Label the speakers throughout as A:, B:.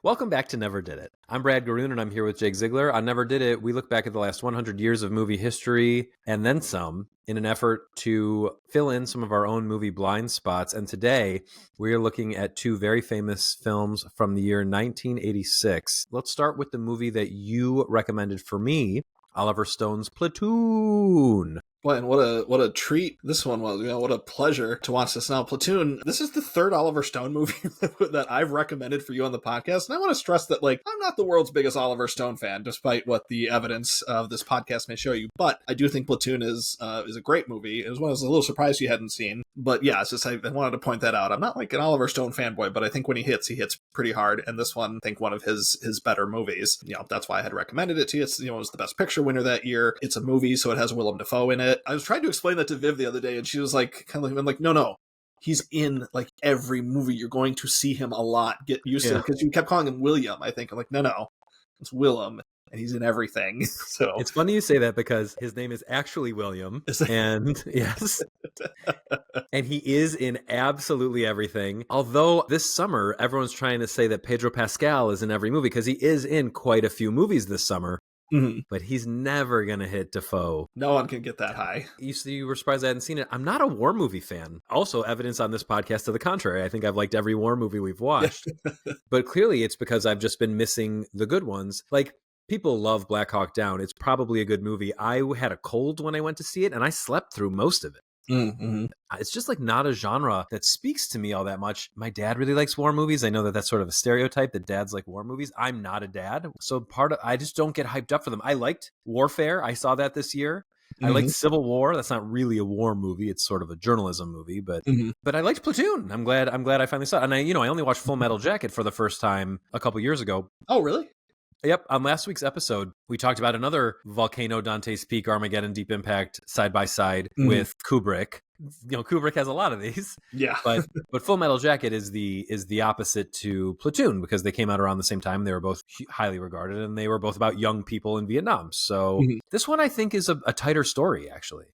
A: Welcome back to Never Did It. I'm Brad Garoon, and I'm here with Jake Ziegler. On Never Did It, we look back at the last 100 years of movie history and then some in an effort to fill in some of our own movie blind spots. And today, we are looking at two very famous films from the year 1986. Let's start with the movie that you recommended for me, Oliver Stone's Platoon.
B: Boy, and what a treat this one was. What a pleasure to watch this now. Platoon, this is the third Oliver Stone movie that I've recommended for you on the podcast. And I want to stress that, I'm not the world's biggest Oliver Stone fan, despite what the evidence of this podcast may show you. But I do think Platoon is a great movie. It was one I was a little surprised you hadn't seen. But yeah, it's just I wanted to point that out. I'm not like an Oliver Stone fanboy, but I think when he hits pretty hard. And this one, I think one of his better movies. That's why I had recommended it to you. It's, it was the Best Picture winner that year. It's a movie, so it has Willem Dafoe in it. I was trying to explain that to Viv the other day, and she was like, I'm like, no. He's in every movie. You're going to see him a lot. Get used to it, because you kept calling him William, I think. I'm like, no, it's Willem, and he's in everything. So
A: it's funny you say that, because his name is actually William, and yes, and he is in absolutely everything. Although this summer, everyone's trying to say that Pedro Pascal is in every movie, because he is in quite a few movies this summer. Mm-hmm. But he's never going to hit Dafoe.
B: No one can get that high.
A: You were surprised I hadn't seen it. I'm not a war movie fan. Also, evidence on this podcast to the contrary. I think I've liked every war movie we've watched. But clearly it's because I've just been missing the good ones. People love Black Hawk Down. It's probably a good movie. I had a cold when I went to see it, and I slept through most of it. Mm-hmm. It's just not a genre that speaks to me all that much. My dad really likes war movies. I know that that's sort of a stereotype that dads like war movies. I'm not a dad, so I just don't get hyped up for them. I liked Warfare. I saw that this year. Mm-hmm. I liked Civil War. That's not really a war movie. It's sort of a journalism movie, but I liked Platoon. I'm glad I finally saw it. And I only watched Full Metal Jacket for the first time a couple years ago.
B: Oh, really?
A: Yep. On last week's episode, we talked about another Volcano, Dante's Peak, Armageddon, Deep Impact side by side with Kubrick. Kubrick has a lot of these.
B: Yeah.
A: but Full Metal Jacket is the opposite to Platoon, because they came out around the same time. They were both highly regarded, and they were both about young people in Vietnam. So this one, I think, is a tighter story, actually.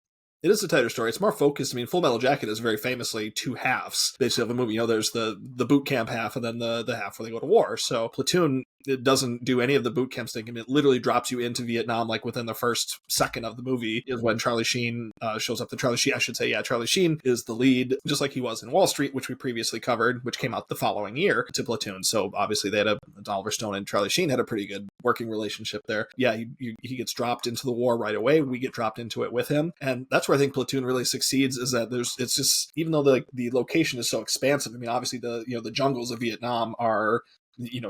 B: It is a tighter story. It's more focused. I mean, Full Metal Jacket is very famously two halves, basically, of a movie. There's the boot camp half, and then the half where they go to war. So Platoon, it doesn't do any of the boot camp thing. I mean, it literally drops you into Vietnam, within the first second of the movie is when Charlie Sheen shows up. Charlie Sheen is the lead, just like he was in Wall Street, which we previously covered, which came out the following year to Platoon. So obviously they had Oliver Stone and Charlie Sheen had a pretty good working relationship there. Yeah, he gets dropped into the war right away. We get dropped into it with him. And that's where I think Platoon really succeeds, is that it's just, even though the location is so expansive, I mean, obviously the jungles of Vietnam are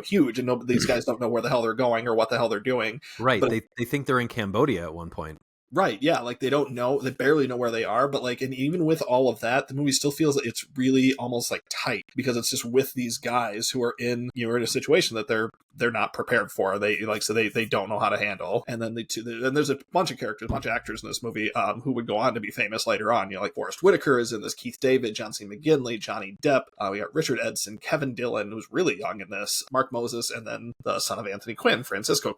B: huge, and these guys don't know where the hell they're going or what the hell they're doing.
A: Right. But they think they're in Cambodia at one point.
B: Right, yeah, they don't know, they barely know where they are, but and even with all of that, the movie still feels like it's really almost tight, because it's just with these guys who are in a situation that they're not prepared for. They they don't know how to handle. And then there's a bunch of characters, a bunch of actors in this movie who would go on to be famous later on. Forrest Whitaker is in this, Keith David, John C. McGinley, Johnny Depp. We got Richard Edson, Kevin Dillon, who's really young in this, Mark Moses, and then the son of Anthony Quinn, Francisco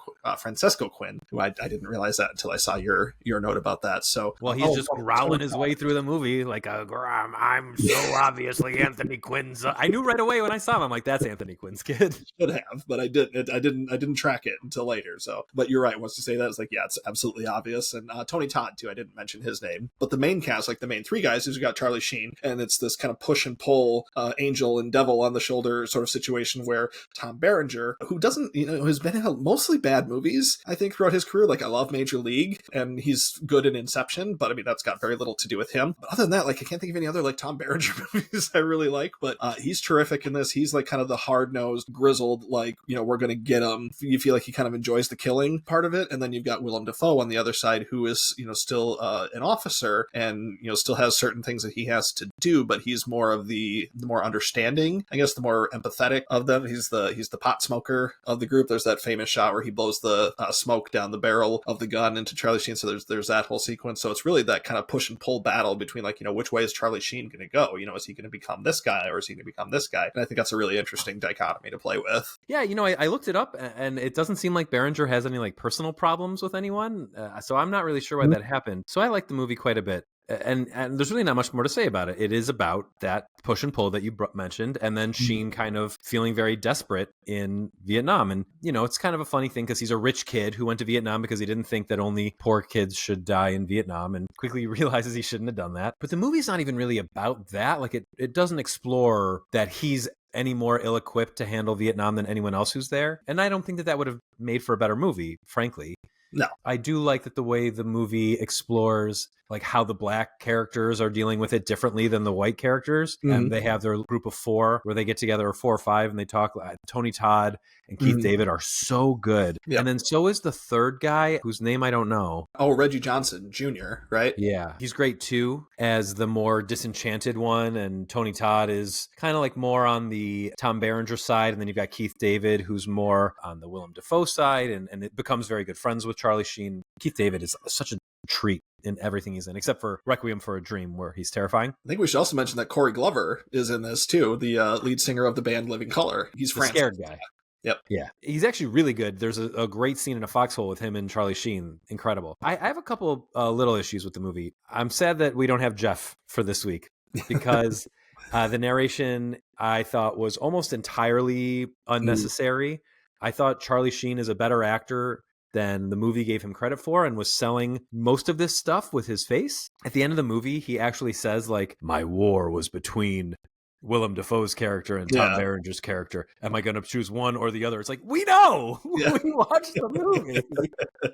B: Quinn, who I didn't realize that until I saw your note about that. So
A: he's just growling his way through the movie like I'm so obviously Anthony Quinn's. I knew right away when I saw him. I'm like, that's Anthony Quinn's kid.
B: Should have, but I didn't track it until later. So, but you're right. Once you say that, it's it's absolutely obvious. And Tony Todd too. I didn't mention his name, but the main cast, the main three guys, is you got Charlie Sheen, and it's this kind of push and pull, angel and devil on the shoulder sort of situation where Tom Berenger, who doesn't, has been in mostly bad movies, I think, throughout his career. I love Major League, and he's good in Inception, but I mean, that's got very little to do with him. But other than that, I can't think of any other Tom Berenger movies I really like, but he's terrific in this. He's kind of the hard-nosed, grizzled, we're going to get him. You feel like he kind of enjoys the killing part of it. And then you've got Willem Dafoe on the other side, who is, still an officer and, still has certain things that he has to do, but he's more of the more understanding, I guess, the more empathetic of them. He's the pot smoker of the group. There's that famous shot where he blows the smoke down the barrel of the gun into Charlie Sheen. So there's that whole sequence. So it's really that kind of push and pull battle between which way is Charlie Sheen going to go? Is he going to become this guy, or is he going to become this guy? And I think that's a really interesting dichotomy to play with.
A: Yeah, I looked it up, and it doesn't seem like Berenger has any personal problems with anyone. So I'm not really sure why that happened. So I like the movie quite a bit. And there's really not much more to say about it. It is about that push and pull that you mentioned, and then Sheen kind of feeling very desperate in Vietnam. And, you know, it's kind of a funny thing because he's a rich kid who went to Vietnam because he didn't think that only poor kids should die in Vietnam, and quickly realizes he shouldn't have done that. But the movie's not even really about that. Like, it doesn't explore that he's any more ill-equipped to handle Vietnam than anyone else who's there. And I don't think that would have made for a better movie, frankly.
B: No.
A: I do like that the way the movie explores like how the black characters are dealing with it differently than the white characters. And they have their group of 4 where they get together, or 4 or 5, and they talk. Tony Todd and Keith David are so good. Yep. And then so is the third guy whose name I don't know.
B: Oh, Reggie Johnson Jr., right?
A: Yeah. He's great too as the more disenchanted one. And Tony Todd is kind of like more on the Tom Berenger side. And then you've got Keith David, who's more on the Willem Dafoe side, and it becomes very good friends with Charlie Sheen. Keith David is such a treat in everything he's in, except for Requiem for a Dream, where he's terrifying.
B: I think we should also mention that Corey Glover is in this too, the lead singer of the band Living Colour. He's
A: the scared guy.
B: Yep.
A: Yeah. He's actually really good. There's a great scene in a foxhole with him and Charlie Sheen. Incredible. I have a couple little issues with the movie. I'm sad that we don't have Jeff for this week because the narration I thought was almost entirely unnecessary. I thought Charlie Sheen is a better actor than the movie gave him credit for, and was selling most of this stuff with his face. At the end of the movie, he actually says, like, my war was between Willem Dafoe's character and Tom Berenger's character. Am I going to choose one or the other? It's like, we know. We watched the movie.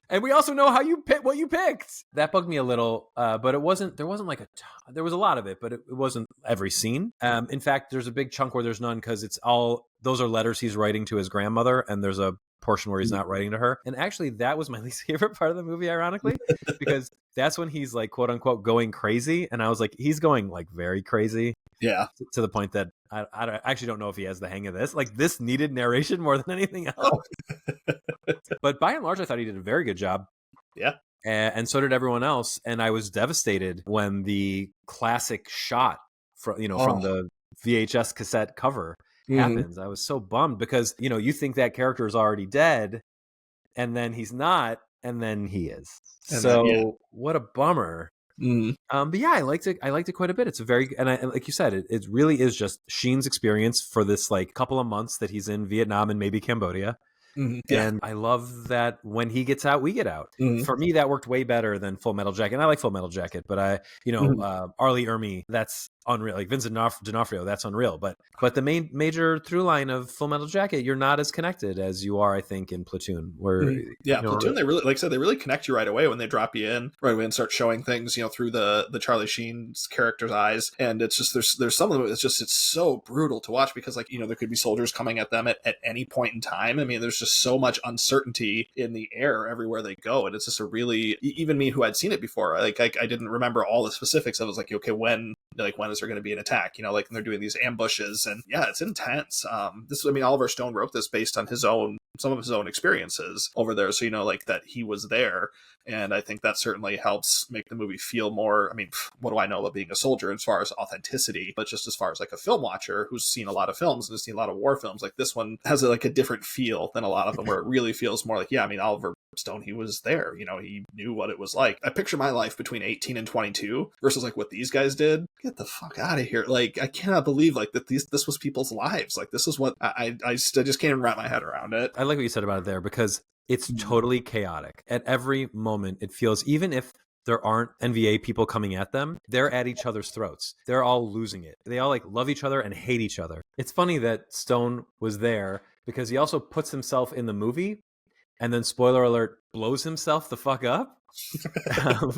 A: And we also know how you pick what you picked. That bugged me a little, but there wasn't like there was a lot of it, but it wasn't every scene. In fact, there's a big chunk where there's none because those are letters he's writing to his grandmother, and there's a portion where he's not writing to her. And actually, that was my least favorite part of the movie, ironically, because that's when he's like, quote unquote, going crazy. And I was like, he's going like very crazy.
B: Yeah.
A: To the point that I actually don't know if he has the hang of this. Like, this needed narration more than anything else. But by and large, I thought he did a very good job.
B: Yeah.
A: And so did everyone else. And I was devastated when the classic shot from the VHS cassette cover happens. I was so bummed because, you think that character is already dead, and then he's not, and then he is. And what a bummer. But yeah, I liked it quite a bit. It's a very, and like you said, it really is just Sheen's experience for this like couple of months that he's in Vietnam and maybe Cambodia. And I love that when he gets out, we get out. For me, that worked way better than Full Metal Jacket. And I like Full Metal Jacket, but Arlie Ermey, that's unreal. Like Vincent D'Onofrio, that's unreal. But the major through line of Full Metal Jacket, you're not as connected as you are, I think, in Platoon. Where
B: Platoon, they really, like I said, they really connect you right away when they drop you in right away and start showing things, through the Charlie Sheen's character's eyes. And it's just there's some of them. It's so brutal to watch because there could be soldiers coming at them at any point in time. I mean, there's just so much uncertainty in the air everywhere they go, and it's just a really, even me who had seen it before, I didn't remember all the specifics. I was like, okay, when is there going to be an attack? And they're doing these ambushes, and it's intense. Oliver Stone wrote this based on some of his own experiences over there, so that he was there. And I think that certainly helps make the movie feel more, what do I know about being a soldier as far as authenticity, but just as far as like a film watcher who's seen a lot of films and has seen a lot of war films, like this one has a different feel than a lot of them, where it really feels more like, Oliver Stone, he was there, he knew what it was like. I picture my life between 18 and 22 versus like what these guys did. Get the fuck out of here. Like, I cannot believe that this was people's lives. Like, this is what I just can't even wrap my head around it.
A: I like what you said about it there, because it's totally chaotic. At every moment, it feels, even if there aren't NVA people coming at them, they're at each other's throats. They're all losing it. They all love each other and hate each other. It's funny that Stone was there because he also puts himself in the movie and then, spoiler alert, blows himself the fuck up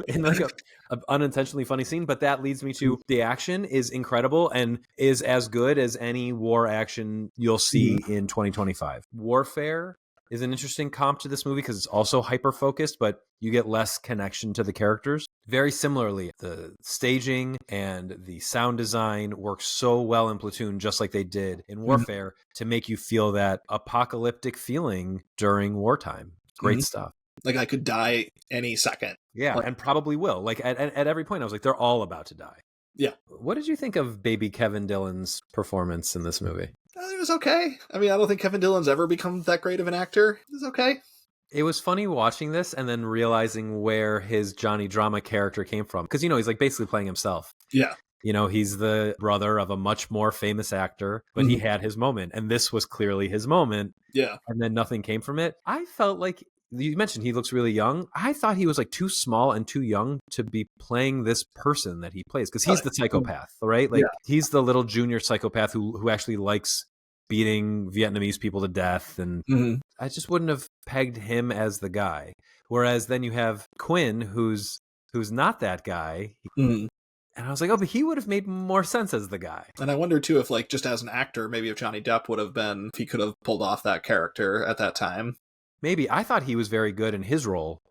A: in like a unintentionally funny scene. But that leads me to the action is incredible and is as good as any war action you'll see in 2025. Warfare is an interesting comp to this movie because it's also hyper-focused, but you get less connection to the characters. Very similarly, the staging and the sound design works so well in Platoon, just like they did in Warfare, to make you feel that apocalyptic feeling during wartime. Great stuff.
B: Like, I could die any second.
A: Yeah, and probably will. Like, at every point, I was like, they're all about to die.
B: Yeah.
A: What did you think of baby Kevin Dillon's performance in this movie?
B: It was okay. I don't think Kevin Dillon's ever become that great of an actor. It was okay.
A: It was funny watching this and then realizing where his Johnny Drama character came from. Because, he's like basically playing himself.
B: Yeah.
A: He's the brother of a much more famous actor, but he had his moment. And this was clearly his moment.
B: Yeah.
A: And then nothing came from it. I felt like, you mentioned he looks really young. I thought he was like too small and too young to be playing this person that he plays. Because he's the psychopath, right? Like he's the little junior psychopath who actually likes beating Vietnamese people to death. And I just wouldn't have pegged him as the guy. Whereas then you have Quinn, who's not that guy. And I was like, oh, but he would have made more sense as the guy.
B: And I wonder, too, if, like, just as an actor, maybe if Johnny Depp would have been, if he could have pulled off that character at that time.
A: Maybe. I thought he was very good in his role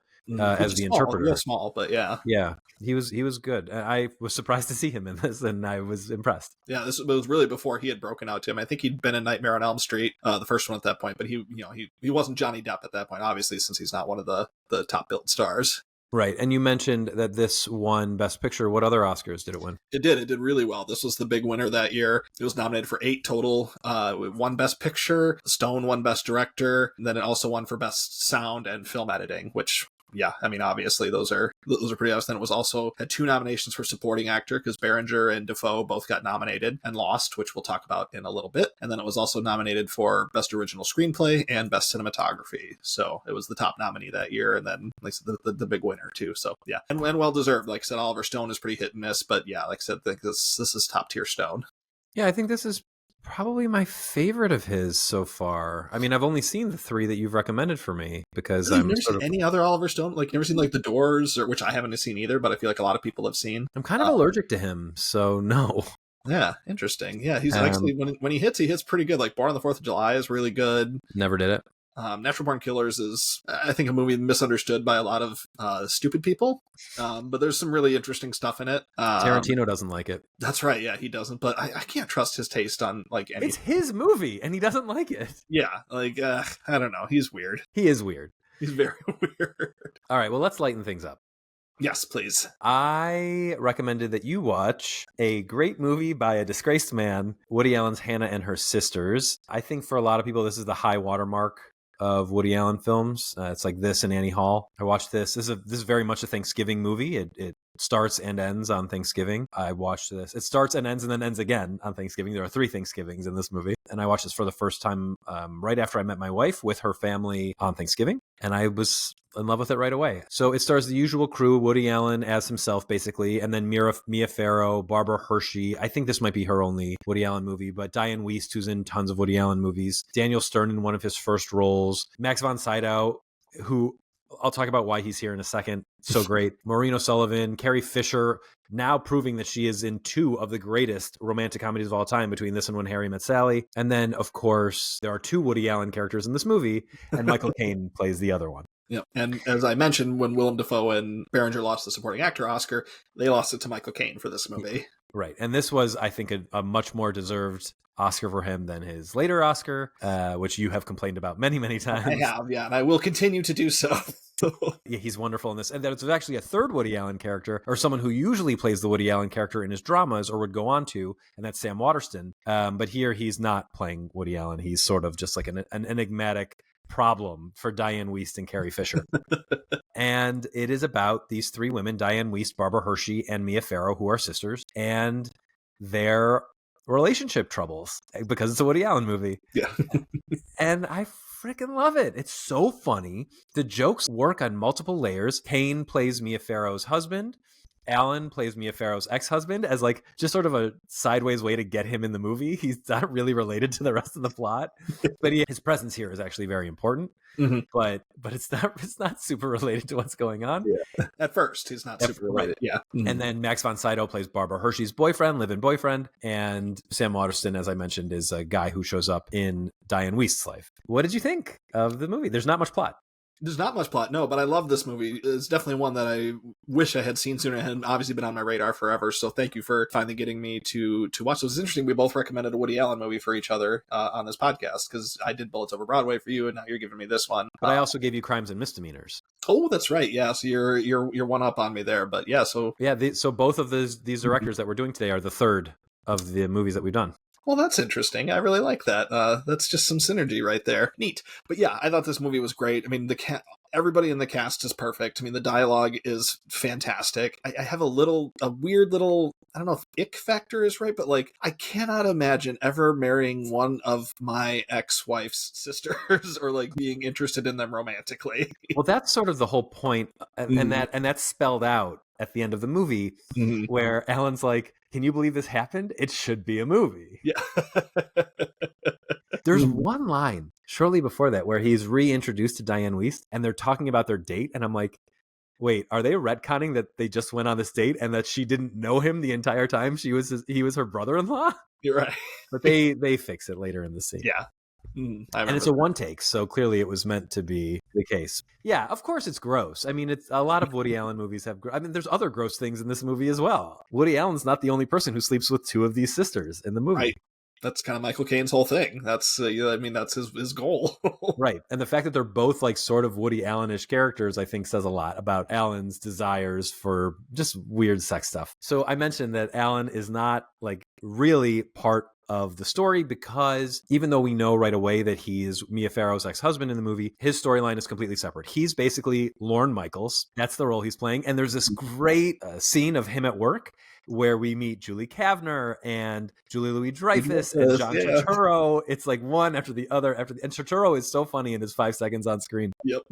A: as the interpreter.
B: Real small, but yeah.
A: Yeah, he was good. I was surprised to see him in this, and I was impressed.
B: Yeah, this was really before he had broken out to him. I think he'd been in Nightmare on Elm Street, the first one at that point, but he wasn't Johnny Depp at that point, obviously, since he's not one of the top billed stars.
A: Right. And you mentioned that this won Best Picture. What other Oscars did it win?
B: It did. It did really well. This was the big winner that year. It was nominated for 8 total. It won Best Picture. Stone won Best Director. And then it also won for Best Sound and Film Editing, which, yeah, I mean, obviously those are pretty obvious. Then it was also had 2 nominations for Supporting Actor because Berenger and Defoe both got nominated and lost, which we'll talk about in a little bit. And then it was also nominated for Best Original Screenplay and Best Cinematography. So it was the top nominee that year, and then like the big winner too. So yeah, and well deserved. Like I said, Oliver Stone is pretty hit and miss, but yeah, like I said, I think this is top tier Stone.
A: Yeah, I think this is probably my favorite of his so far. I mean, I've only seen the 3 that you've recommended for me because
B: I've never seen any other Oliver Stone. Like, never seen like The Doors, which I haven't seen either, but I feel like a lot of people have seen.
A: I'm kind of allergic to him, so no.
B: Yeah, interesting. Yeah, he's actually when he hits pretty good. Like Born on the 4th of July is really good.
A: Never did it.
B: Natural Born Killers is, I think, a movie misunderstood by a lot of stupid people, but there's some really interesting stuff in it.
A: Tarantino doesn't like it.
B: That's right, yeah, he doesn't, but I can't trust his taste on, like, anything.
A: It's his movie, and he doesn't like it.
B: Yeah, like, I don't know, he's weird.
A: He is weird.
B: He's very weird.
A: All right, well, let's lighten things up.
B: Yes, please.
A: I recommended that you watch a great movie by a disgraced man, Woody Allen's Hannah and Her Sisters. I think for a lot of people, this is the high watermark of Woody Allen films. It's like this and Annie Hall. I watched this. This is very much a Thanksgiving movie. It starts and ends on Thanksgiving. I watched this. It starts and ends again on Thanksgiving. There are 3 Thanksgivings in this movie. And I watched this for the first time right after I met my wife with her family on Thanksgiving. And I was in love with it right away. So it stars the usual crew, Woody Allen as himself, basically, and then Mia Farrow, Barbara Hershey. I think this might be her only Woody Allen movie, but Diane Wiest, who's in tons of Woody Allen movies. Daniel Stern in one of his first roles. Max von Sydow, who I'll talk about why he's here in a second. So great. Maureen O'Sullivan, Carrie Fisher, now proving that she is in 2 of the greatest romantic comedies of all time, between this and When Harry Met Sally. And then, of course, there are 2 Woody Allen characters in this movie, and Michael Caine plays the other one.
B: Yeah, and as I mentioned, when Willem Dafoe and Berenger lost the Supporting Actor Oscar, they lost it to Michael Caine for this movie.
A: Right, and this was, I think, a much more deserved Oscar for him than his later Oscar, which you have complained about many, many times.
B: I have, yeah, and I will continue to do so.
A: Yeah, he's wonderful in this. And there's actually a 3rd Woody Allen character, or someone who usually plays the Woody Allen character in his dramas or would go on to, and that's Sam Waterston. But here he's not playing Woody Allen. He's sort of just like an enigmatic problem for Diane Wiest and Carrie Fisher. And it is about these 3 women, Diane Wiest, Barbara Hershey, and Mia Farrow, who are sisters, and their relationship troubles, because it's a Woody Allen movie.
B: Yeah.
A: And I freaking love it. It's so funny. The jokes work on multiple layers. Caine plays Mia Farrow's husband. Allen plays Mia Farrow's ex-husband as like just sort of a sideways way to get him in the movie. He's not really related to the rest of the plot, but his presence here is actually very important. Mm-hmm. But it's not super related to what's going on.
B: Yeah. At first, he's not super related. Yeah. Mm-hmm.
A: And then Max von Sydow plays Barbara Hershey's boyfriend, live-in boyfriend, and Sam Waterston, as I mentioned, is a guy who shows up in Diane Wiest's life. What did you think of the movie? There's not much plot.
B: There's not much plot, no, but I love this movie. It's definitely one that I wish I had seen sooner. It had obviously been on my radar forever, so thank you for finally getting me to watch this. It's interesting, we both recommended a Woody Allen movie for each other on this podcast, because I did Bullets Over Broadway for you, and now you're giving me this one.
A: But I also gave you Crimes and Misdemeanors.
B: Oh, that's right, yeah, so you're one up on me there, but yeah, so...
A: Yeah, so both of these directors that we're doing today are the 3rd of the movies that we've done.
B: Well, that's interesting. I really like that. That's just some synergy right there. Neat. But yeah, I thought this movie was great. I mean, everybody in the cast is perfect. I mean, the dialogue is fantastic. I have a weird little, I don't know if ick factor is right, but like, I cannot imagine ever marrying one of my ex-wife's sisters or like being interested in them romantically.
A: Well, that's sort of the whole point, and that's spelled out at the end of the movie, where Alan's like, "Can you believe this happened? It should be a movie."
B: Yeah.
A: There's one line shortly before that where he's reintroduced to Diane Wiest, and they're talking about their date, and I'm like, wait, are they retconning that they just went on this date and that she didn't know him the entire time he was her brother-in-law?
B: You're right.
A: But they fix it later in the scene.
B: Yeah.
A: And it's a one take, so clearly it was meant to be the case. Yeah, of course it's gross. I mean, it's a lot of Woody Allen movies have. I mean, there's other gross things in this movie as well. Woody Allen's not the only person who sleeps with two of these sisters in the movie.
B: Right. That's kind of Michael Caine's whole thing. That's I mean, that's his goal.
A: Right. And the fact that they're both like sort of Woody Allen-ish characters, I think says a lot about Allen's desires for just weird sex stuff. So I mentioned that Allen is not like really part of the story because even though we know right away that he is Mia Farrow's ex-husband in the movie, his storyline is completely separate. He's basically Lorne Michaels. That's the role he's playing. And there's this great scene of him at work where we meet Julie Kavner and Julie Louis-Dreyfus and John Turturro. It's like one after the other. And Turturro is so funny in his 5 seconds on screen.
B: Yep.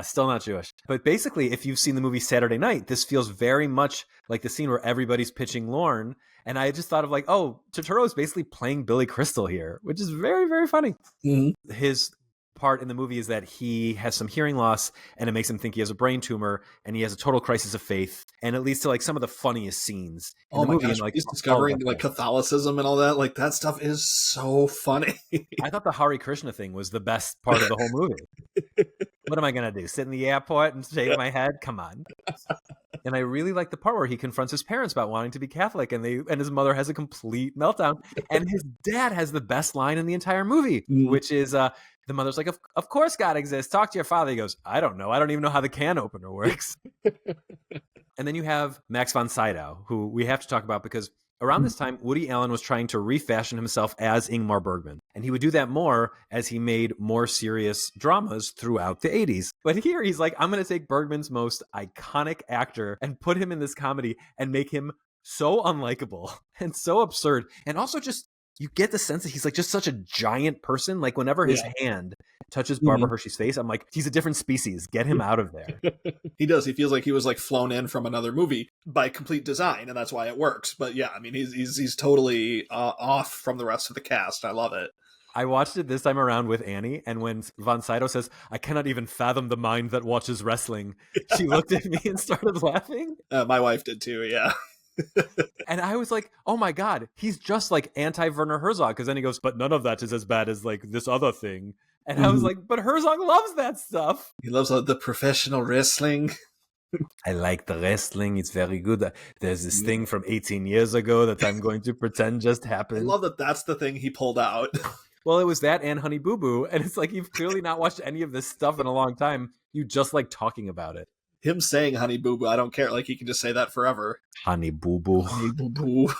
A: Still not Jewish. But basically, if you've seen the movie Saturday Night, this feels very much like the scene where everybody's pitching Lorne. And I just thought of like, oh, Turturro is basically playing Billy Crystal here, which is very, very funny. Mm-hmm. His part in the movie is that he has some hearing loss and it makes him think he has a brain tumor and he has a total crisis of faith, and it leads to like some of the funniest scenes in the movie.
B: Gosh,
A: and, like,
B: he's discovering like Catholicism and all that. Like that stuff is so funny.
A: I thought the Hare Krishna thing was the best part of the whole movie. What am I gonna do? Sit in the airport and shave my head? Come on. And I really like the part where he confronts his parents about wanting to be Catholic, and his mother has a complete meltdown, and his dad has the best line in the entire movie, which is the mother's like, of course God exists. Talk to your father. He goes, I don't know. I don't even know how the can opener works. And then you have Max von Sydow, who we have to talk about because around this time, Woody Allen was trying to refashion himself as Ingmar Bergman. And he would do that more as he made more serious dramas throughout the 80s. But here he's like, I'm going to take Bergman's most iconic actor and put him in this comedy and make him so unlikable and so absurd. And also just, you get the sense that he's like just such a giant person. Like whenever his hand touches Barbara Hershey's face, I'm like, he's a different species. Get him out of there.
B: He does. He feels like he was like flown in from another movie by complete design, and that's why it works. But yeah, I mean, he's totally off from the rest of the cast. I love it.
A: I watched it this time around with Annie, and when Von Sydow says, I cannot even fathom the mind that watches wrestling, she looked at me and started laughing.
B: My wife did too, yeah.
A: And I was like, oh my God, he's just like anti-Werner Herzog. Because then he goes, but none of that is as bad as like this other thing. And I was like, but Herzog loves that stuff.
B: He loves the professional wrestling.
A: I like the wrestling. It's very good. There's this thing from 18 years ago that I'm going to pretend just happened.
B: I love that that's the thing he pulled out.
A: Well, it was that and Honey Boo Boo. And it's like, you've clearly not watched any of this stuff in a long time. You just like talking about it.
B: Him saying Honey Boo Boo, I don't care. Like, he can just say that forever.
A: Honey Boo Boo.
B: Honey Boo Boo.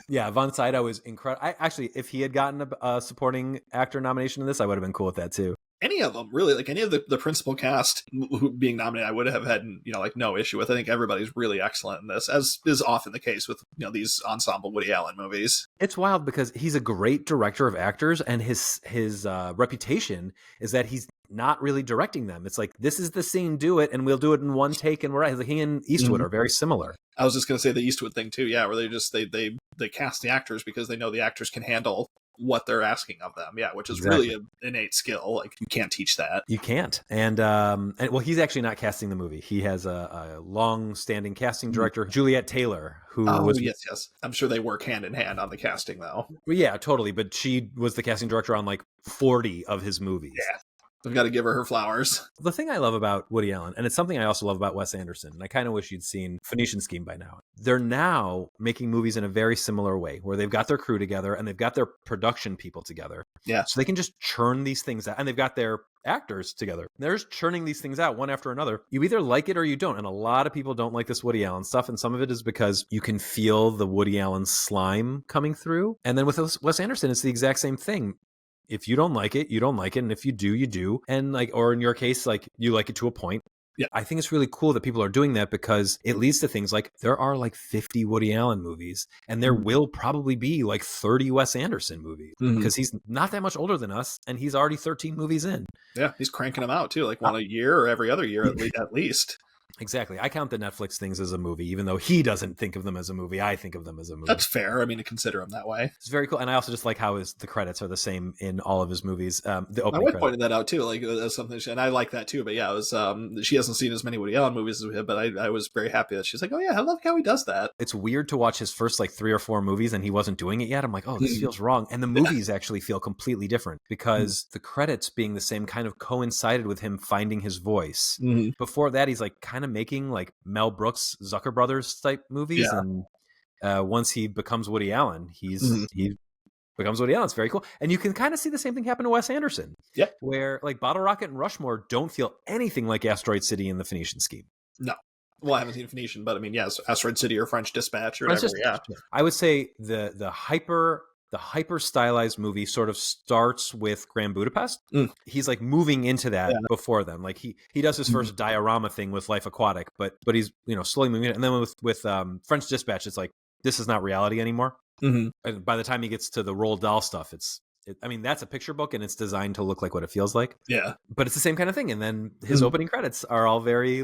A: Yeah, Von Sydow is incredible. Actually, if he had gotten a supporting actor nomination in this, I would have been cool with that too.
B: Any of them, really. Like, any of the principal cast who being nominated, I would have had, like, no issue with. I think everybody's really excellent in this, as is often the case with, these ensemble Woody Allen movies.
A: It's wild because he's a great director of actors, and his reputation is that he's not really directing them. It's like, this is the scene, do it, and we'll do it in one take, and we're right. Like, he and Eastwood are very similar.
B: I was just going to say the Eastwood thing too, yeah, where they cast the actors because they know the actors can handle what they're asking of them, yeah, which is really an innate skill. Like, you can't teach that.
A: You can't. And well, he's actually not casting the movie. He has a long-standing casting director, Juliette Taylor, who was...
B: yes. I'm sure they work hand in hand on the casting, though.
A: Well, yeah, totally. But she was the casting director on like 40 of his movies.
B: Yeah. I've got to give her flowers.
A: The thing I love about Woody Allen, and it's something I also love about Wes Anderson, and I kind of wish you'd seen Phoenician Scheme by now. They're now making movies in a very similar way, where they've got their crew together and they've got their production people together.
B: Yeah.
A: So they can just churn these things out, and they've got their actors together. They're just churning these things out one after another. You either like it or you don't. And a lot of people don't like this Woody Allen stuff. And some of it is because you can feel the Woody Allen slime coming through. And then with Wes Anderson, it's the exact same thing. If you don't like it, you don't like it. And if you do, you do. And like, or in your case, like you like it to a point.
B: Yeah.
A: I think it's really cool that people are doing that because it leads to things like there are like 50 Woody Allen movies and there will probably be like 30 Wes Anderson movies because he's not that much older than us and he's already 13 movies in.
B: Yeah, he's cranking them out too, like one a year or every other year at least.
A: Exactly. I count the Netflix things as a movie, even though he doesn't think of them as a movie. I think of them as a movie.
B: That's fair. I mean, to consider him that way.
A: It's very cool. And I also just like how the credits are the same in all of his movies. The opening
B: My wife pointed that out too, like as something, and I like that too. But yeah, it was she hasn't seen as many Woody Allen movies as we have, but I was very happy that she's like, oh yeah, I love how he does that.
A: It's weird to watch his first like 3 or 4 movies and he wasn't doing it yet. I'm like, oh, this feels wrong. And the movies actually feel completely different because the credits being the same kind of coincided with him finding his voice. Before that, he's like kind of making like Mel Brooks, Zucker Brothers type movies.
B: Yeah.
A: And once he becomes Woody Allen, he becomes Woody Allen. It's very cool. And you can kind of see the same thing happen to Wes Anderson.
B: Yeah.
A: Where like Bottle Rocket and Rushmore don't feel anything like Asteroid City and the Phoenician Scheme.
B: No. Well, I haven't seen Phoenician, but I mean, yes, Asteroid City or French Dispatch or whatever. Yeah.
A: I would say the hyper stylized movie sort of starts with Grand Budapest. He's like moving into that before them. Like he does his first diorama thing with Life Aquatic, but he's slowly moving it. And then with French Dispatch, it's like this is not reality anymore. And by the time he gets to the Roald Dahl stuff, I mean, that's a picture book and it's designed to look like what it feels like.
B: Yeah.
A: But it's the same kind of thing. And then his opening credits are all very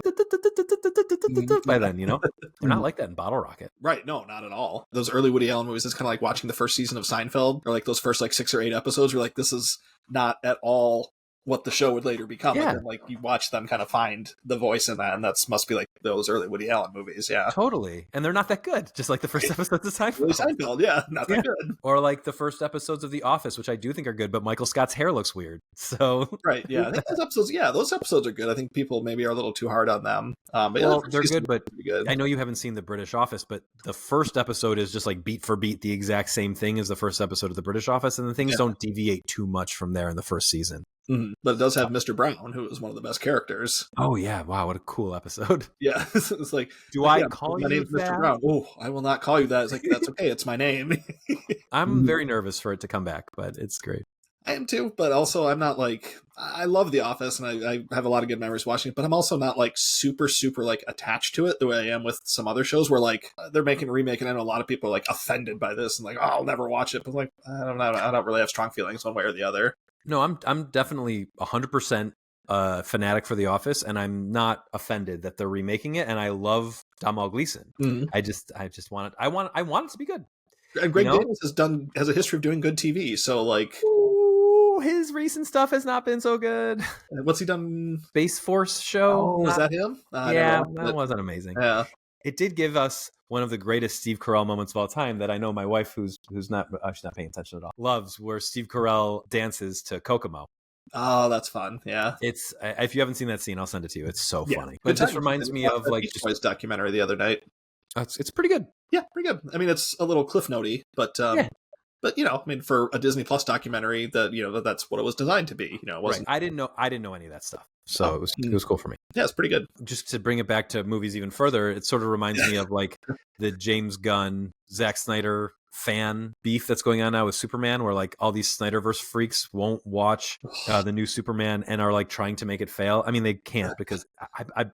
A: by then, They're not like that in Bottle Rocket.
B: Right. No, not at all. Those early Woody Allen movies, it's kind of like watching the first season of Seinfeld or like those first like 6 or 8 episodes. You're like, this is not at all what the show would later become.
A: Yeah.
B: And then, like you watch them kind of find the voice in that, and that's must be like those early Woody Allen movies. Yeah,
A: totally. And they're not that good, just like the first episodes of Seinfeld.
B: Seinfeld, yeah, not that good.
A: Or like the first episodes of The Office, which I do think are good, but Michael Scott's hair looks weird. So
B: right, yeah, I think those episodes are good. I think people maybe are a little too hard on them. But
A: well, they're good, but good. I know you haven't seen the British Office, but the first episode is just like beat for beat the exact same thing as the first episode of the British Office, and the things don't deviate too much from there in the first season.
B: But it does have Mr. Brown, who is one of the best characters.
A: Oh yeah, wow, what a cool episode.
B: Yeah, it's like,
A: I call you
B: my name's
A: that?
B: Mr. Brown? Oh, I will not call you that. It's like, that's okay, it's my name.
A: I'm very nervous for it to come back, but it's great.
B: I am too, but also I'm not like, I love The Office and I have a lot of good memories watching it, but I'm also not like super like attached to it the way I am with some other shows where like they're making a remake and I know a lot of people are like offended by this and like, oh, I'll never watch it. But like, I don't really have strong feelings one way or the other.
A: No, I'm definitely 100% fanatic for The Office, and I'm not offended that they're remaking it. And I love Domhnall Gleeson. I just want it. I want it to be good.
B: And Greg Daniels has a history of doing good TV. So like,
A: his recent stuff has not been so good.
B: What's he done?
A: Space Force show.
B: Oh, is that him?
A: Yeah, that wasn't amazing.
B: Yeah.
A: It did give us one of the greatest Steve Carell moments of all time that I know my wife, who's not she's not paying attention at all, loves, where Steve Carell dances to Kokomo.
B: Oh, that's fun. Yeah.
A: It's if you haven't seen that scene, I'll send it to you. It's so funny.
B: But
A: it just reminds me of like
B: Boys documentary the other night.
A: It's pretty good.
B: Yeah, pretty good. I mean, it's a little cliff notey, but But I mean, for a Disney Plus documentary, that's what it was designed to be. It wasn't.
A: Right. I didn't know any of that stuff, so it was cool for me.
B: Yeah, it's pretty good.
A: Just to bring it back to movies even further, it sort of reminds me of like the James Gunn, Zack Snyder fan beef that's going on now with Superman, where like all these Snyderverse freaks won't watch the new Superman and are like trying to make it fail. I mean, they can't because I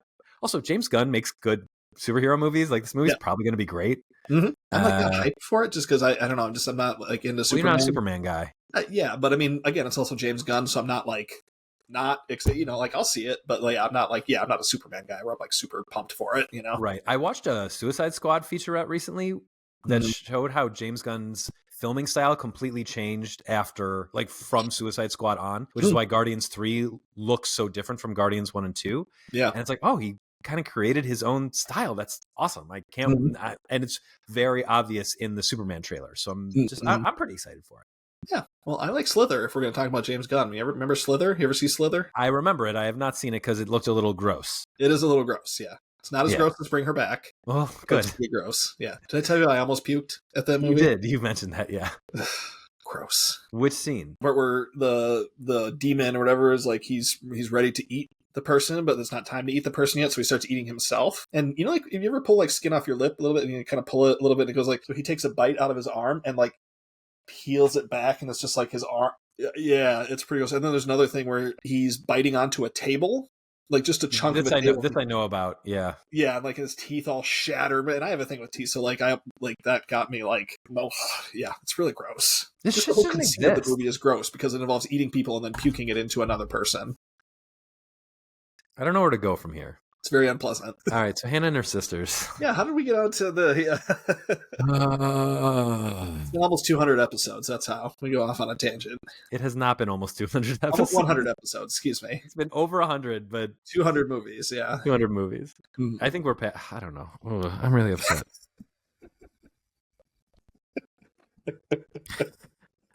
A: also James Gunn makes good superhero movies. Like this movie's probably going to be great.
B: I'm like not hyped for it just because I don't know. I'm not like into Superman.
A: You're not a Superman guy.
B: Yeah, but I mean, again, it's also James Gunn, so I'm not like not excited. Like I'll see it, but like I'm not like I'm not a Superman guy where I'm like super pumped for it.
A: Right. I watched a Suicide Squad featurette recently that showed how James Gunn's filming style completely changed after like from Suicide Squad on, which is why Guardians 3 looks so different from Guardians 1 and 2.
B: Yeah,
A: and it's like he kind of created his own style. That's awesome. I can't, and it's very obvious in the Superman trailer. So I'm pretty excited for it.
B: Yeah. Well, I like Slither. If we're going to talk about James Gunn, you ever remember Slither? You ever see Slither?
A: I remember it. I have not seen it because it looked a little gross.
B: It is a little gross. Yeah. It's not as gross as Bring Her Back.
A: Well, good.
B: It's gross. Yeah. Did I tell you I almost puked at that movie?
A: You did. You mentioned that. Yeah.
B: gross.
A: Which scene?
B: Where the demon or whatever is like he's ready to eat the person, but there's not time to eat the person yet, so he starts eating himself. And you know, like if you ever pull like skin off your lip a little bit and you kind of pull it a little bit and it goes like, so he takes a bite out of his arm and like peels it back and it's just like his arm. Yeah, it's pretty gross. And then there's another thing where he's biting onto a table, like just a chunk of a table.
A: This I know about. Yeah.
B: Yeah, and like his teeth all shatter. And I have a thing with teeth, so like that got me like, oh, yeah, it's really gross.
A: This
B: just
A: shit
B: the whole
A: shouldn't
B: conceit of the
A: exist.
B: movie is gross because it involves eating people and then puking it into another person.
A: I don't know where to go from here.
B: It's very unpleasant.
A: All right, so Hannah and her sisters.
B: Yeah, how did we get on to the... It's been almost 200 episodes. That's how we go off on a tangent.
A: It has not been almost 200 episodes.
B: Almost 100 episodes, excuse me.
A: It's been over 100, but...
B: 200 movies, yeah.
A: 200 movies.
B: Mm.
A: I think we're past... I don't know. Ugh, I'm really upset.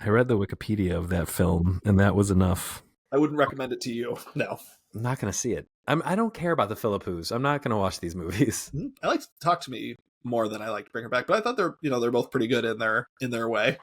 A: I read the Wikipedia of that film, and that was enough.
B: I wouldn't recommend it to you. No.
A: I'm not going to see it. I don't care about the Philippines. I'm not going to watch these movies.
B: I like to Talk to Me more than I like to Bring Her Back, but I thought they're both pretty good in their way.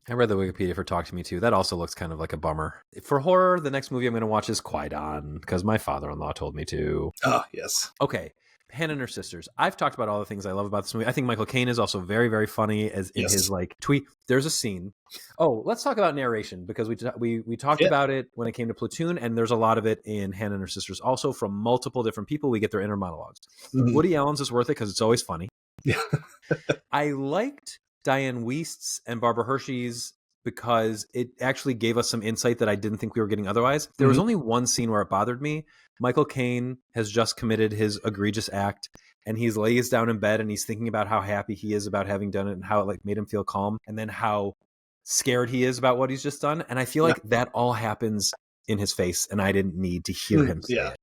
A: I read the Wikipedia for Talk to Me too. That also looks kind of like a bummer. For horror, the next movie I'm going to watch is Qui-Gon because my father-in-law told me to.
B: Oh, yes.
A: Okay. Hannah and her sisters. I've talked about all the things I love about this movie. I think Michael Caine is also very, very funny as in his like tweet. There's a scene. Oh, let's talk about narration because we talked about it when it came to Platoon, and there's a lot of it in Hannah and her sisters. Also, from multiple different people, we get their inner monologues. Mm-hmm. Woody Allen's is worth it because it's always funny.
B: Yeah.
A: I liked Diane Wiest's and Barbara Hershey's because it actually gave us some insight that I didn't think we were getting otherwise. There was only one scene where it bothered me. Michael Caine has just committed his egregious act and he lays down in bed and he's thinking about how happy he is about having done it and how it like made him feel calm and then how scared he is about what he's just done. And I feel like that all happens in his face and I didn't need to hear him say it.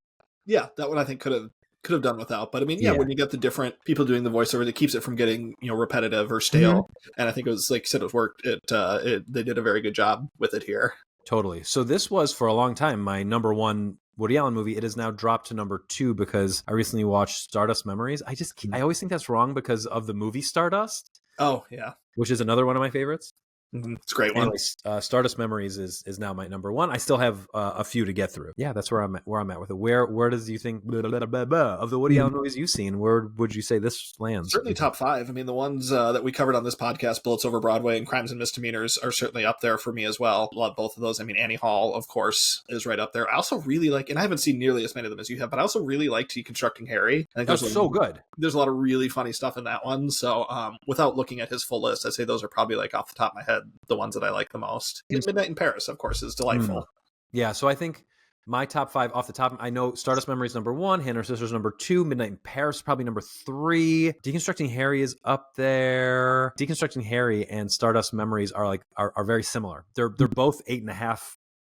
B: Yeah, that one I think could have done without. But I mean, when you get the different people doing the voiceover, it keeps it from getting, repetitive or stale. Mm-hmm. And I think it was, like you said, it worked. They did a very good job with it here.
A: Totally. So this was for a long time my number one Woody Allen movie. It has now dropped to number 2 because I recently watched Stardust Memories. I always think that's wrong because of the movie Stardust.
B: Oh, yeah.
A: Which is another one of my favorites.
B: Mm-hmm. It's a great one.
A: Anyways, Stardust Memories is now my number 1. I still have a few to get through. Yeah, that's where I'm at with it. Where does you think of the Woody Allen movies you've seen? Where would you say this lands?
B: Certainly top 5. I mean, the ones that we covered on this podcast, Bullets Over Broadway and Crimes and Misdemeanors, are certainly up there for me as well. Love both of those. I mean, Annie Hall, of course, is right up there. I also really like, and I haven't seen nearly as many of them as you have, but I also really like Deconstructing Harry. I think
A: that's so good.
B: There's a lot of really funny stuff in that one. So without looking at his full list, I'd say those are probably like off the top of my head the ones that I like the most. Midnight in Paris, of course, is delightful.
A: Yeah, so I think my top 5 off the top, I know Stardust Memories number 1, Hannah and her sisters number 2, Midnight in Paris probably number 3. Deconstructing Harry is up there. Deconstructing Harry and Stardust Memories are very similar. They're both 8.5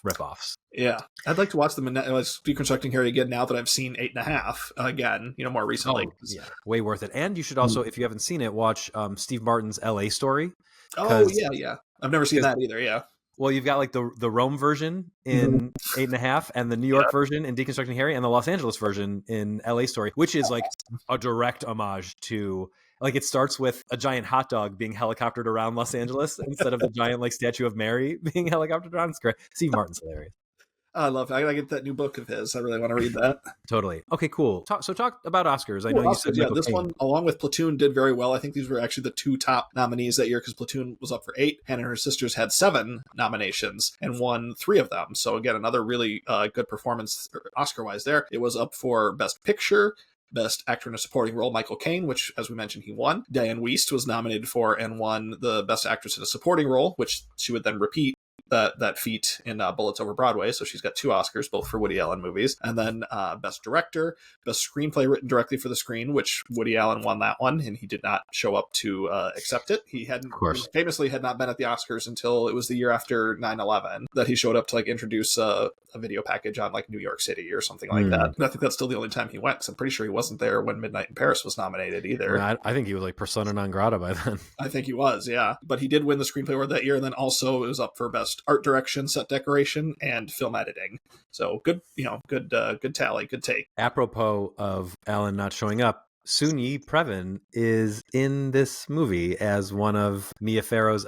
A: ripoffs.
B: Yeah, I'd like to watch them in Deconstructing Harry again now that I've seen 8.5 again, more recently.
A: Oh, yeah, way worth it. And you should also, if you haven't seen it, watch Steve Martin's LA Story.
B: Oh, yeah. I've never seen that either, yeah.
A: Well, you've got like the Rome version in 8.5 and the New York version in Deconstructing Harry and the Los Angeles version in LA Story, which is like a direct homage to, like, it starts with a giant hot dog being helicoptered around Los Angeles instead of the giant like statue of Mary being helicoptered around. It's great. Steve Martin's hilarious.
B: I love it. I gotta get that new book of his. I really want to read that.
A: Totally. Okay, cool. Talk about Oscars. I know you said
B: this one, along with Platoon, did very well. I think these were actually the 2 top nominees that year because Platoon was up for 8. Hannah and her sisters had 7 nominations and won 3 of them. So again, another really good performance Oscar-wise there. It was up for Best Picture, Best Actor in a Supporting Role, Michael Caine, which, as we mentioned, he won. Diane Wiest was nominated for and won the Best Actress in a Supporting Role, which she would then repeat that feat in Bullets Over Broadway. So she's got 2 Oscars, both for Woody Allen movies. And then Best Director, Best Screenplay written directly for the screen, which Woody Allen won that one, and he did not show up to accept it. He famously had not been at the Oscars until it was the year after 9/11 that he showed up to like introduce a video package on like New York City or something like that. And I think that's still the only time he went, because I'm pretty sure he wasn't there when Midnight in Paris was nominated either.
A: I think he was like persona non grata by then.
B: I think he was, yeah. But he did win the Screenplay Award that year, and then also it was up for Best Art Direction, Set Decoration, and Film Editing. So good, good tally, good take.
A: Apropos of Allen not showing up, Soon-Yi Previn is in this movie as one of Mia Farrow's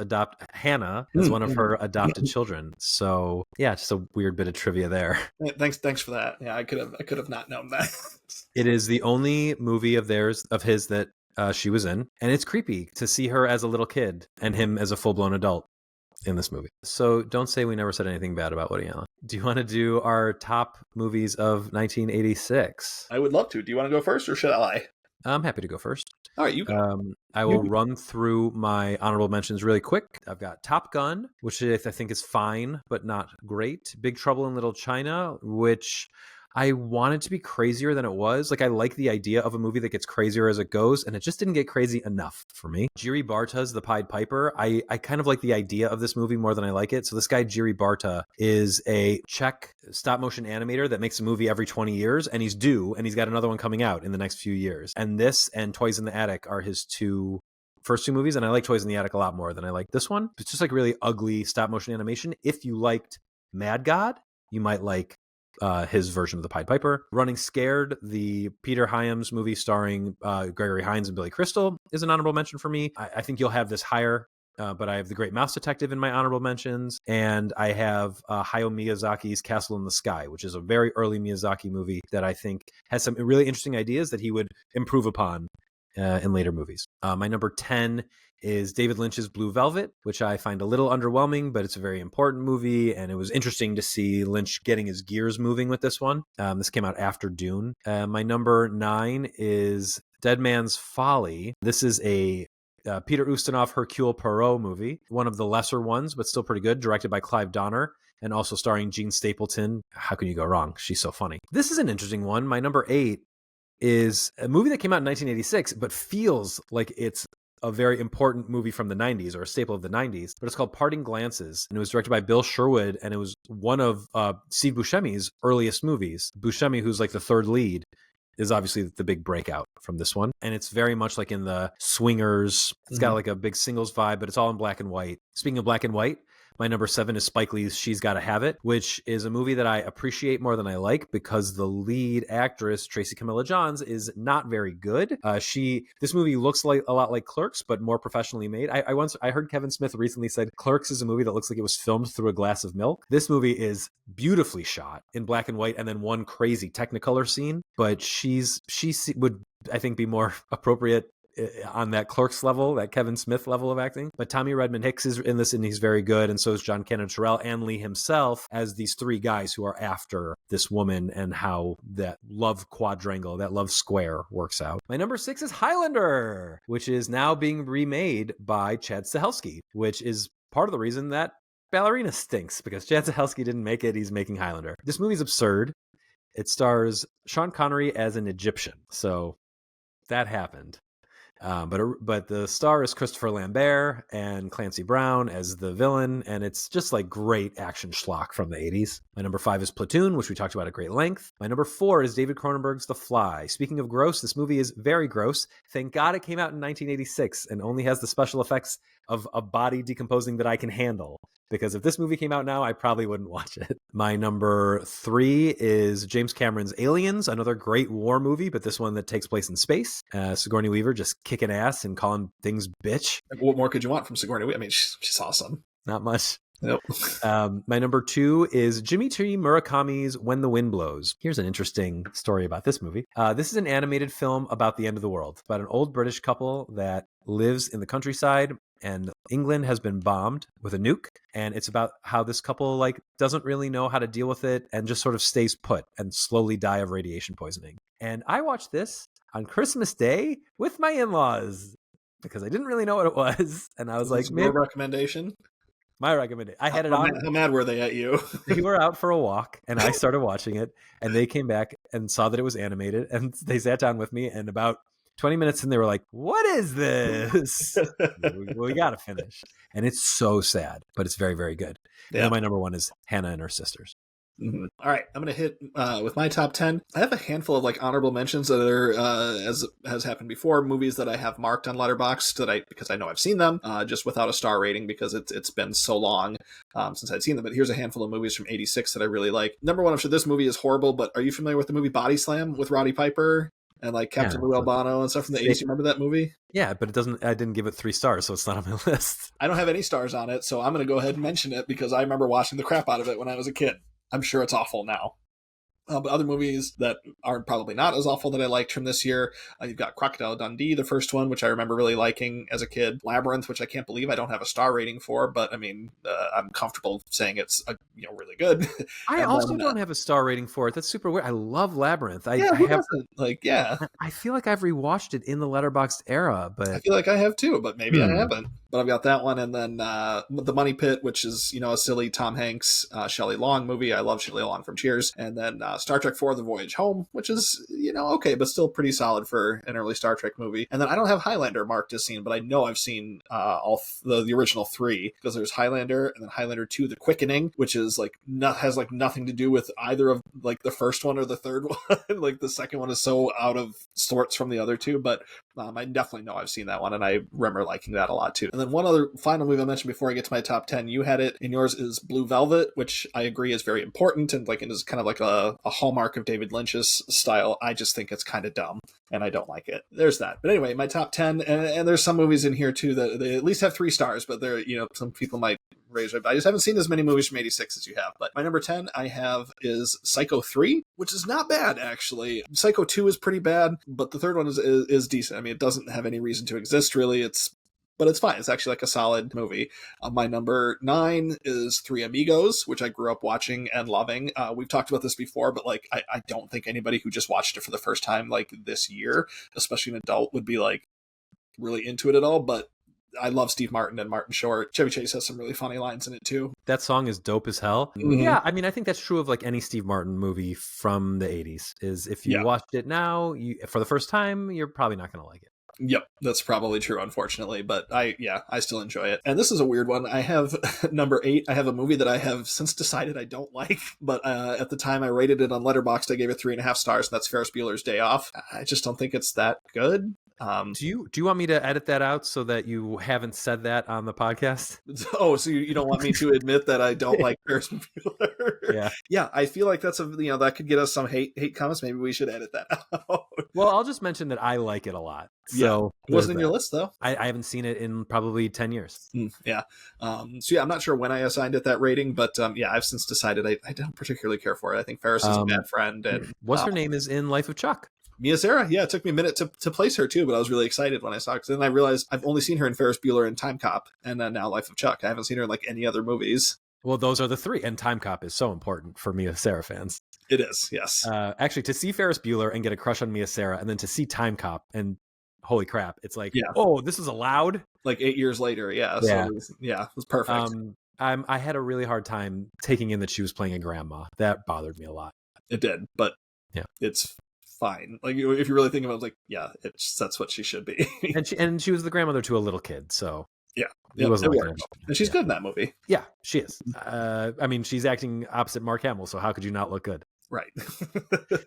A: Hannah as one of her adopted children. So yeah, just a weird bit of trivia there.
B: Thanks for that. Yeah, I could have not known that.
A: It is the only movie of his that she was in, and it's creepy to see her as a little kid and him as a full-blown adult in this movie. So don't say we never said anything bad about Woody Allen. Do you want to do our top movies of 1986?
B: I would love to. Do you want to go first or should I?
A: I'm happy to go first.
B: All right, you go.
A: I will run through my honorable mentions really quick. I've got Top Gun, which I think is fine, but not great. Big Trouble in Little China, which I wanted to be crazier than it was. Like, I like the idea of a movie that gets crazier as it goes, and it just didn't get crazy enough for me. Jiri Barta's The Pied Piper. I kind of like the idea of this movie more than I like it. So this guy, Jiri Barta, is a Czech stop-motion animator that makes a movie every 20 years, and he's got another one coming out in the next few years. And this and Toys in the Attic are his first two movies, and I like Toys in the Attic a lot more than I like this one. It's just like really ugly stop-motion animation. If you liked Mad God, you might like his version of The Pied Piper. Running Scared, the Peter Hyams movie starring Gregory Hines and Billy Crystal, is an honorable mention for me. I think you'll have this higher, but I have The Great Mouse Detective in my honorable mentions, and I have Hayao Miyazaki's Castle in the Sky, which is a very early Miyazaki movie that I think has some really interesting ideas that he would improve upon in later movies. My number 10 is David Lynch's Blue Velvet, which I find a little underwhelming, but it's a very important movie, and it was interesting to see Lynch getting his gears moving with this one. This came out after Dune. My number 9 is Dead Man's Folly. This is a Peter Ustinov Hercule Poirot movie, one of the lesser ones, but still pretty good, directed by Clive Donner, and also starring Jean Stapleton. How can you go wrong? She's so funny. This is an interesting one. My number 8 is a movie that came out in 1986, but feels like it's a very important movie from the 90s, or a staple of the 90s, but it's called Parting Glances, and it was directed by Bill Sherwood, and it was one of Steve Buscemi's earliest movies. Buscemi, who's like the third lead, is obviously the big breakout from this one, and it's very much like in the swingers. It's got like a big singles vibe, but it's all in black and white. Speaking of black and white, my number 7 is Spike Lee's She's Gotta Have It, which is a movie that I appreciate more than I like because the lead actress, Tracy Camilla Johns, is not very good. This movie looks like a lot like Clerks, but more professionally made. I heard Kevin Smith recently said Clerks is a movie that looks like it was filmed through a glass of milk. This movie is beautifully shot in black and white, and then one crazy Technicolor scene, but she would, I think, be more appropriate on that Clerks level, that Kevin Smith level of acting. But Tommy Redmond Hicks is in this, and he's very good, and so is John Cannon-Terrell and Lee himself, as these three guys who are after this woman and how that love quadrangle, that love square works out. My number 6 is Highlander, which is now being remade by Chad Stahelski, which is part of the reason that Ballerina stinks, because Chad Stahelski didn't make it. He's making Highlander. This movie's absurd. It stars Sean Connery as an Egyptian, so that happened. But the star is Christopher Lambert and Clancy Brown as the villain, and it's just like great action schlock from the 80s. My number 5 is Platoon, which we talked about at great length. My number 4 is David Cronenberg's The Fly. Speaking of gross, this movie is very gross. Thank God it came out in 1986 and only has the special effects of a body decomposing that I can handle. Because if this movie came out now, I probably wouldn't watch it. My number 3 is James Cameron's Aliens, another great war movie, but this one that takes place in space. Sigourney Weaver just kicking ass and calling things bitch.
B: What more could you want from Sigourney Weaver? I mean, she's awesome.
A: Not much.
B: Nope.
A: My number 2 is Jimmy T. Murakami's When the Wind Blows. Here's an interesting story about this movie. This is an animated film about the end of the world, about an old British couple that lives in the countryside, and England has been bombed with a nuke, and it's about how this couple doesn't really know how to deal with it and just sort of stays put and slowly die of radiation poisoning. And I watched this on Christmas Day with my in-laws because I didn't really know what it was, and I was like,
B: "Your recommendation."
A: My recommendation. I had it on.
B: How mad were they at you?
A: They were out for a walk, and I started watching it, and they came back and saw that it was animated, and they sat down with me, and about 20 minutes in, they were like, "What is this?" we got to finish. And it's so sad, but it's very, very good. Yeah. And then my number 1 is Hannah and Her Sisters.
B: Mm-hmm. All right, I'm going to hit with my top 10. I have a handful of honorable mentions that are, as has happened before, movies that I have marked on Letterboxd because I know I've seen them, just without a star rating because it's been so long since I'd seen them. But here's a handful of movies from '86 that I really like. Number 1, I'm sure this movie is horrible, but are you familiar with the movie Body Slam with Roddy Piper? and like
A: Yeah,
B: Captain Lou Albano and stuff from the 80s. You remember that movie?
A: Yeah, but I didn't give it 3 stars, so it's not on my list.
B: I don't have any stars on it, so I'm going to go ahead and mention it because I remember watching the crap out of it when I was a kid. I'm sure it's awful now. But other movies that are probably not as awful that I liked from this year, you've got Crocodile Dundee, the first one, which I remember really liking as a kid. Labyrinth, which I can't believe I don't have a star rating for, but I mean, I'm comfortable saying it's really good.
A: I also don't have a star rating for it. That's super weird. I love Labyrinth.
B: Who doesn't?
A: I feel like I've rewatched it in the Letterboxd era, but
B: I feel like I have too, but maybe I haven't. But I've got that one, and then The Money Pit, which is a silly Tom Hanks, Shelley Long movie. I love Shelley Long from Cheers, and then Star Trek IV: The Voyage Home, which is okay, but still pretty solid for an early Star Trek movie. And then I don't have Highlander marked as seen, but I know I've seen all the original 3, because there's Highlander and then Highlander 2: The Quickening, which is has nothing to do with either of the first one or the third one. The second one is so out of sorts from the other two, but I definitely know I've seen that one, and I remember liking that a lot too. And then one other final movie I mentioned before I get to my top 10, you had it in yours, is Blue Velvet, which I agree is very important, and it is kind of like a hallmark of David Lynch's style. I just think it's kind of dumb, and I don't like it. There's that. But anyway, my top 10, and there's some movies in here too that they at least have 3 stars, but they're, some people might raise it. I just haven't seen as many movies from 86 as you have. But my number 10 I have is Psycho 3, which is not bad, actually. Psycho 2 is pretty bad, but the third one is decent. I mean, it doesn't have any reason to exist, really. But it's fine. It's actually a solid movie. My number 9 is Three Amigos, which I grew up watching and loving. We've talked about this before, but I don't think anybody who just watched it for the first time this year, especially an adult, would be really into it at all. But I love Steve Martin and Martin Short. Chevy Chase has some really funny lines in it too.
A: That song is dope as hell. Mm-hmm. Yeah, I mean, I think that's true of any Steve Martin movie from the 80s, is if you watched it now, for the first time, you're probably not going to like it.
B: Yep, that's probably true, unfortunately, but I still enjoy it. And this is a weird one. I have number 8. I have a movie that I have since decided I don't like, but at the time I rated it on Letterboxd, I gave it 3.5 stars, and that's Ferris Bueller's Day Off. I just don't think it's that good.
A: Do you want me to edit that out so that you haven't said that on the podcast?
B: Oh, so you don't want me to admit that I don't like Ferris Bueller? Yeah. I feel like that's that could get us some hate comments. Maybe we should edit that out.
A: Well, I'll just mention that I like it a lot. So
B: it wasn't in your list though.
A: I haven't seen it in probably 10 years.
B: So I'm not sure when I assigned it that rating, but I've since decided I don't particularly care for it. I think Ferris is a bad friend. And
A: what's her name is in Life of Chuck?
B: Mia Sara. Yeah, it took me a minute to place her too, but I was really excited when I saw it. Because then I realized I've only seen her in Ferris Bueller and Time Cop, and then now Life of Chuck. I haven't seen her in any other movies.
A: Well, those are the 3, and Time Cop is so important for Mia Sara fans.
B: It is, yes.
A: Actually, to see Ferris Bueller and get a crush on Mia Sara, and then to see Time Cop, and holy crap, it's oh, this is allowed?
B: 8 years later, yeah. So it was perfect.
A: I had a really hard time taking in that she was playing a grandma. That bothered me a lot.
B: It did, but it's fine. If you really think about it, that's what she should be.
A: and she was the grandmother to a little kid, so
B: it wasn't and she's good in that movie.
A: Yeah, she is. I mean, she's acting opposite Mark Hamill, so how could you not look good?
B: Right.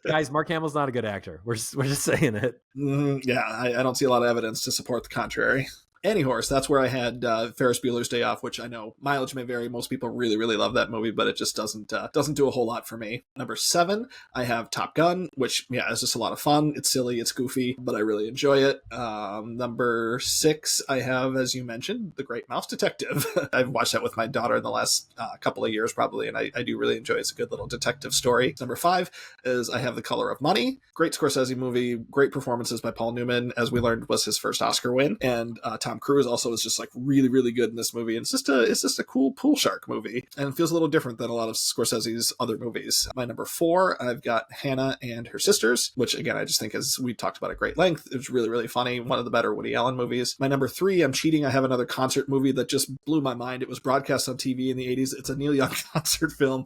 A: Guys, Mark Hamill's not a good actor. We're just saying it.
B: I don't see a lot of evidence to support the contrary. Any horse, that's where I had Ferris Bueller's Day Off, which I know mileage may vary. Most people really, really love that movie, but it just doesn't do a whole lot for me. Number 7, I have Top Gun, which, is just a lot of fun. It's silly, it's goofy, but I really enjoy it. Number 6, I have, as you mentioned, The Great Mouse Detective. I've watched that with my daughter in the last couple of years, probably, and I do really enjoy it. It's a good little detective story. Number 5 is I have The Color of Money. Great Scorsese movie, great performances by Paul Newman, as we learned was his first Oscar win, and Tom Cruise also is just really, really good in this movie. And it's just a cool pool shark movie, and it feels a little different than a lot of Scorsese's other movies. My number 4, I've got Hannah and Her Sisters, which again I just think, as we talked about at great length, it was really, really funny. One of the better Woody Allen movies. My number 3, I'm cheating. I have another concert movie that just blew my mind. It was broadcast on TV in the 80s. It's a Neil Young concert film.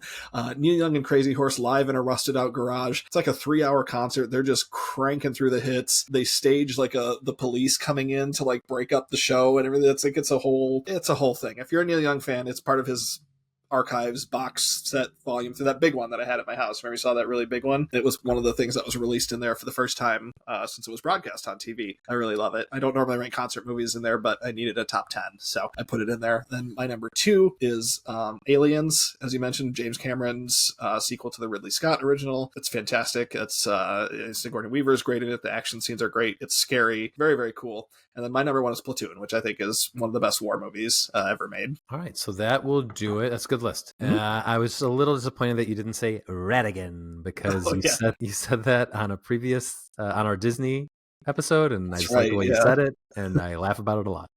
B: Neil Young and Crazy Horse live in a rusted out garage. It's like a 3-hour concert. They're just cranking through the hits. They stage the police coming in to break up the show and everything. It's a whole thing. If you're a Neil Young fan, it's part of his archives box set volume through that big one that I had at my house. Remember you saw that really big one? It was one of the things that was released in there for the first time since it was broadcast on TV. I really love it. I don't normally rank concert movies in there, but I needed a top 10, so I put it in there. Then my number 2 is Aliens, as you mentioned, James Cameron's sequel to the Ridley Scott original. It's fantastic. It's Sigourney Weaver is great in it. The action scenes are great. It's scary. Very, very cool. And then my number 1 is Platoon, which I think is one of the best war movies ever made.
A: All right, so that will do it. That's a good list. I was a little disappointed that you didn't say Radigan, because you said that on a previous on our Disney episode, and I just like the way you said it, and I laugh about it a lot.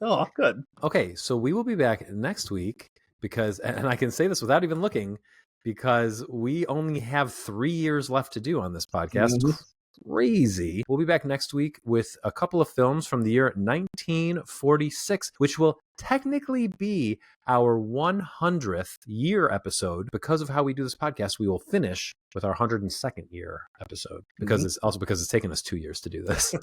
B: Oh, good.
A: Okay, so we will be back next week because, and I can say this without even looking, because we only have 3 years left to do on this podcast. Crazy. We'll be back next week with a couple of films from the year 1946, which will technically be our 100th year episode. Because of how we do this podcast, we will finish with our 102nd year episode, because it's taken us 2 years to do this.